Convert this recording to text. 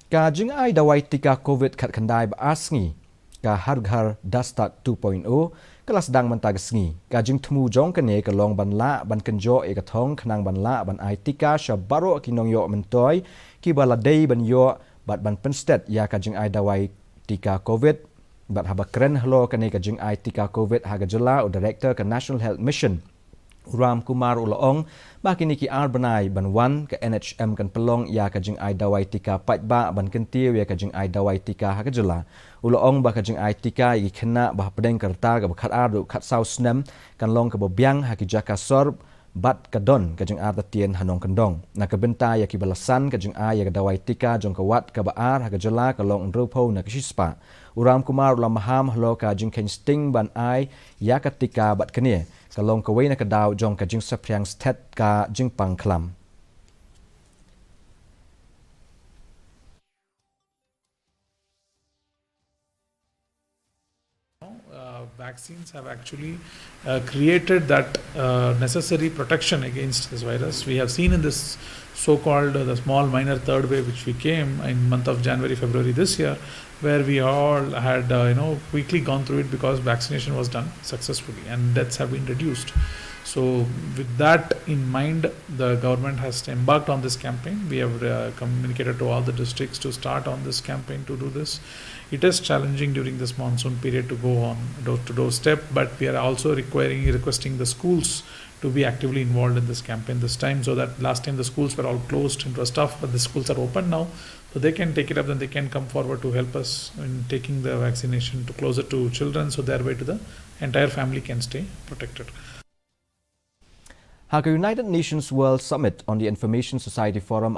Ka Jingai Dawai Tika COVID kat kandai ba Sngi. Ka Ghar Dastak 2.0 kelas Sdang mentag Sngi. Ka jing temu jong kene ke long ban la ban kenjo e katong kenang ban la ban ai Tika shabaro kinong yo mentoy ki baladei ban yo bat ban penstet ya ka Jingai Dawai Tika COVID bat haba keren hlo kene ka Jingai Tika COVID haga jela o director ke National Health Mission. Ram Kumar Ulaong bakini ki arbanai ban wan ke NHM kan pelong ya ka Jingai Dawai Tika patba ban kentiu ya ka Jingai Dawai Tika hakajula Ulaong ba ka Jingai Tika i kena bah pedeng kerta ka khat adu khat sau snem kan long ka bobyang haki jaka sor bat kadon ka Jingai tatien hanong kendong na ka benta ya ki balasan ka Jingai ya ka Dawai Tika jong ka wat ka baar hakajula ka long rupo na kispa Uram Kumar ulam maham hlo ka Jinken sting ban ai ya ka Tika bat kenie kalong kawai na kadaw jong ka jing sapriang stet ka jing pangklam. Vaccines have actually created that necessary protection against this virus. We have seen in this so-called the small minor third wave which we came in month of January, February this year, where we all had quickly gone through it because vaccination was done successfully and deaths have been reduced. So with that in mind, the government has embarked on this campaign. We have communicated to all the districts to start on this campaign to do this. It is challenging during this monsoon period to go on door-to-door step, but we are also requesting the schools to be actively involved in this campaign this time, so that last time the schools were all closed, it was tough, but the schools are open now, so they can take it up and they can come forward to help us in taking the vaccination to closer to children, so thereby to the entire family can stay protected. Haka United Nations World Summit on the Information Society Forum